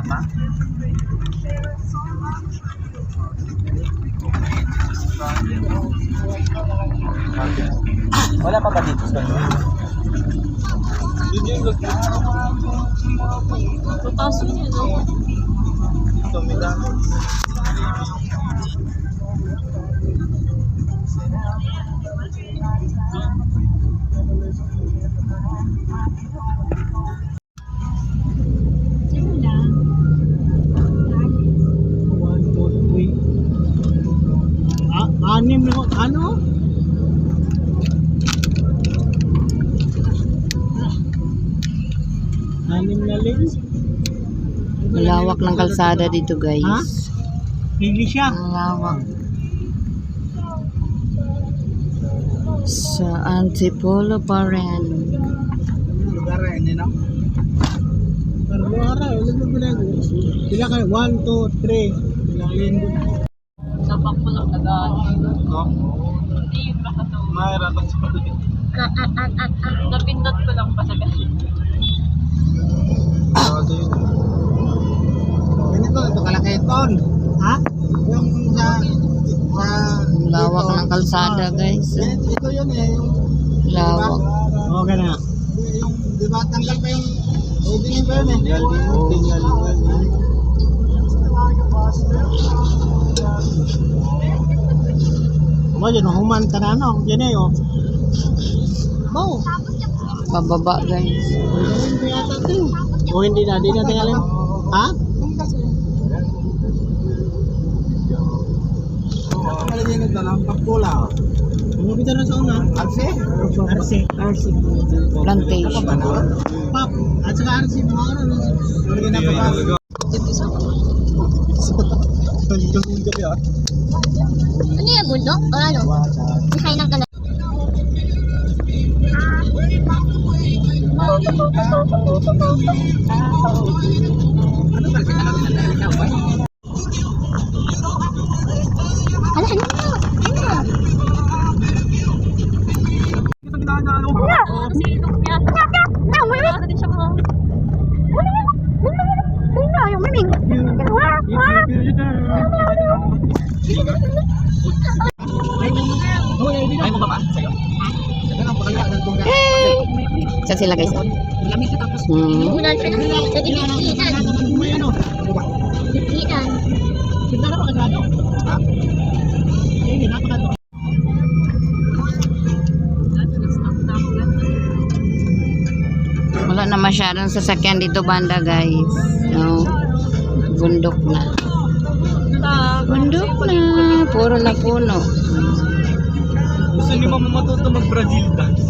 pa. Wala pa ba dito sa ano? Yun yung lugar. Putaso niya, no? Ito, may dami. Anim na ano? Anim na lane. Malawak ng kalsada dito, guys. Ha? Pili siya. Malawak. Sa Antipolo pa rin. Lugar rin, yun know? Araw-araw, ilan mo ba? Sila kayo, 1, 2, 3. Ilang lane doon. Sabak ko lang nagaan. Hindi yung rakato. Mayroon pa sa pagkakas. Napindot ko lang pa sa galit. Ganito, ito kalaki ton. Ha? Yung sa Lawak ng kalsada, guys. ito yun eh, yung Lawak. oo, gana. Yung, di ba, tanggal pa yung opening pa yun eh. Mo yun, human ka na, no? Yan eh, oh. Mo. Pababa, guys. Ganun ko yata ito. O hindi na, di na tinggalin. Ha? Malagyan na lang, pakpula. Ano kita na sa una? Arce? Arce. Plantation. Pap, at saka Arce, mga ano. Malagyan na pa. Ano yan, bundok? O ano? Nakainan ka na. Ay mo ba ba? Sa'yo? Saan sila, guys? Ulan ka na. Sa dinikitan. Dinikitan. Wala na masyadong sasakyan dito banda, guys. No. Bundok na. Bundok na. Puro na puno. Gusto ni Mama matuto mag-Brazil dance.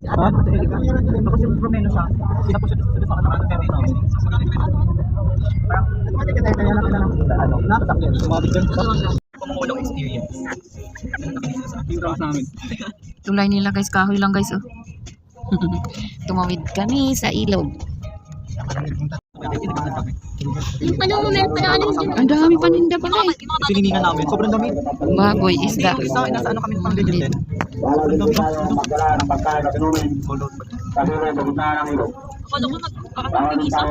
Ha? Tapos yung promeno siya. Tapos siya sa ano ng terreno. Parang nakatakyan. Sumabit yan. Pamulong experience. Yung sa amin. Tulay nila, guys. Kahoy lang, guys. Oh. Tumawid kami sa ilog. Ano mo, meron pa na ano yun? Ang dami paninda pala eh. Sininingan namin. Sobrang dami. Baboy, isda. Isa, nasa ano kami pang legend din. Sobrang dami. Akala ko magkakasang isa.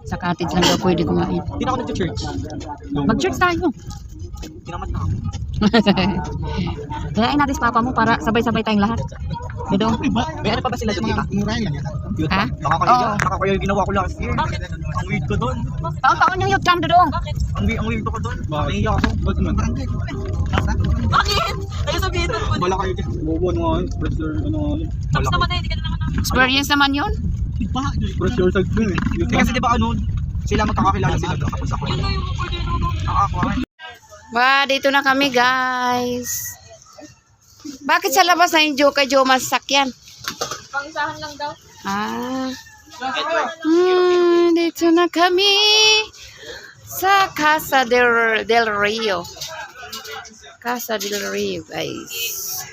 Sa cottage lang daw pwede kumain. Hindi na ako nag-church. Mag-church tayo. Tinamat na ako. Kayain natin sa papa mo para sabay-sabay tayong lahat. Dito. May ano pa ba sila doon, diba? Youth Ha? ba? Nakakaya. Oo. Nakakaya yung ginawa ko last year. Bakit? Ang weird ko doon. Taon-taon yung youth camp doon. Ang weird ko doon. Nahiya ako. Ba't naman? Bakit? Ayaw sabihin mo. Wala kayo dyan. Bubuan nga. Pressure. Ano. Tapos naman tayo, hindi ka na naman. Experience naman yun. Pressure sa gano'n eh. Kasi diba ano, sila magkakakilala sila doon. Tapos ako. Ako. Wow, dito na kami, guys. Bakit sa labas na yung Joe kay Joe masakyan? Pangisahan lang daw. Ah. Dito na kami sa Casa del Rio. Casa del Rio, guys.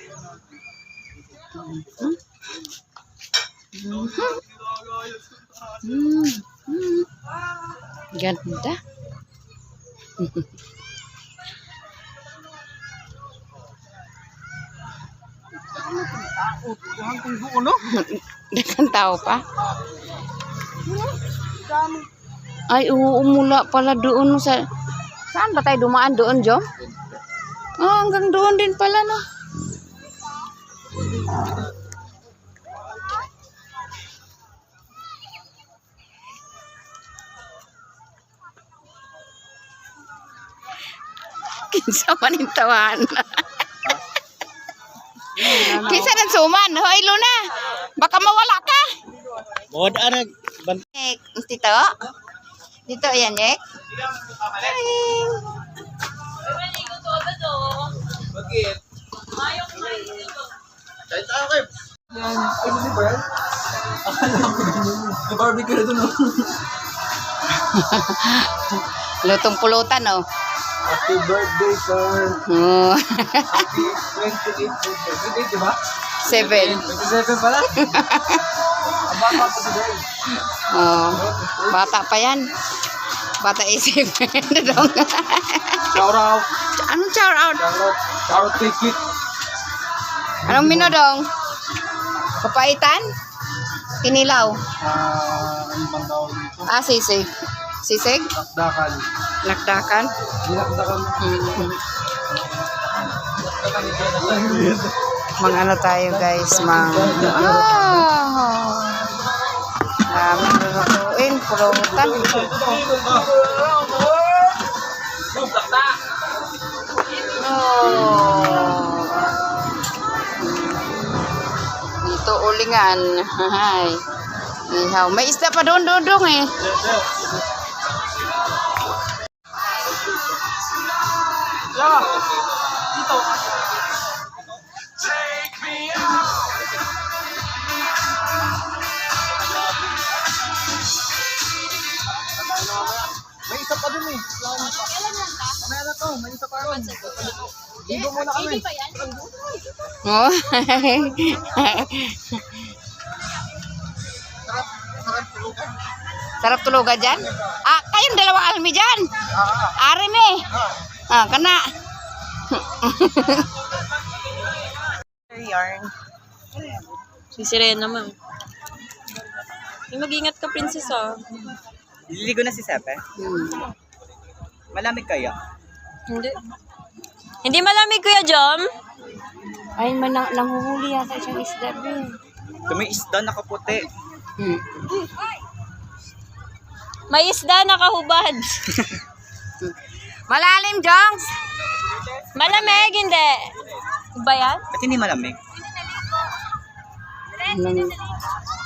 Ganda. Dakan tao pa. Ay, umula pala doon sa... Saan ba tayo dumaan doon, Jom? Ah, hanggang doon din pala, no? Kinsa man yung tawan. Kinsa ng suman. Hoy, Luna. Baka mawala ka. Bod arag Ek, Tito. Dito, ayan, Ek. Hi. Bakit? Kahit ako eh. Yan. Ay, hindi ba yan? May barbecue na dun, oh. Lutong pulutan, oh. Happy birthday, sir. Oh. Happy 28, 28, di ba? 7. 27 pala. Ang bata pa si Dave. Oh. Bata pa yan. Bata isip. Dong. Shout out. Anong shout out? Shout out kay Kit. Anong mino dong? Papaitan? Kinilaw? Ano bang tawag dito? Ah, sisig. Sisig? Takdakan. Nakdakan? Dinakdakan. Mang ano tayo guys, mang... Dami lulutuin, pulutan. Dito ulingan. Hay. Ihaw. May isda pa doon eh. Dito. May isa pa dun eh. Mamaya na to, may isa pa ron. Ligo muna kami. Oh. Sarap tulugan dyan? Ah, kayong dalawang almi dyan. Ari me. Ah, kana. Yarn. Si Serena, ma'am. Mag-ingat ka, prinsesa. Liligo na si Sepe. Malamig kaya? Hindi. Hindi malamig, Kuya Jom. Ay, nanguhuli yata siyang isda. May isda nakaputi. May isda nakahubad. Malalim, Jongs. Malamig, hindi. Ba yan? Ba't hindi malamig?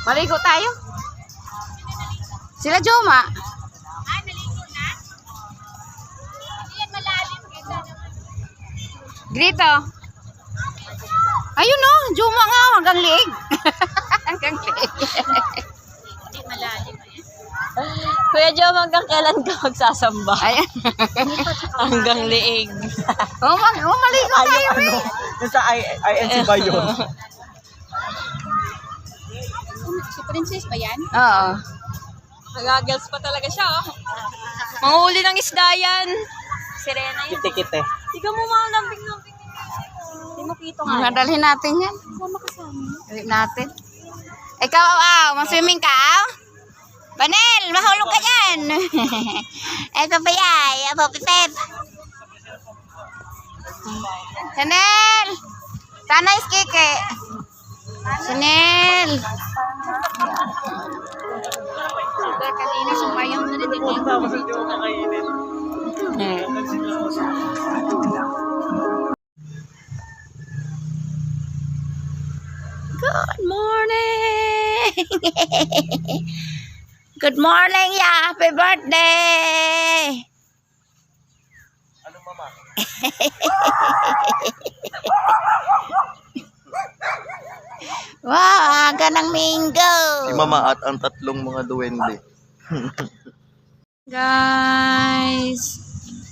Maligo tayo. Sila Joma. Grito. Ayun oh, Joma nga hanggang liig. Hanggang liig. Kuya Jom, hanggang kailan ka magsasamba? Ayan. Hanggang liig. Maligo tayo. Yung sa INC ba yun? Si Princess ba yan? Oo. Nagagals pa talaga siya, oh. Manghuli ng isda yan. Serena yun. Kite-kite. Tiga mo mga lambing-lambing. Hindi mo kito nga. Madalhin natin yan. Sama kasama. Dali natin. Ikaw, maswimming ka, Banel, mahulog ka dyan. Eto pa yay, Pep. Chanel! Tanay skike. Chanel! Kanina sumayang na rin. Good morning! Good morning, ya! Happy birthday! Ano mama? Wow, aga ng Minggo! Si mama at ang tatlong mga duwende. Guys,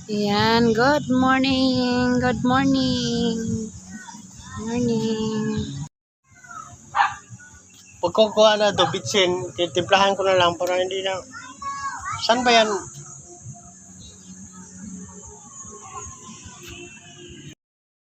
yan, good morning, good morning, morning. pagkukuha na to, bitsin, titimplahan ko na lang para hindi na... Saan ba yan?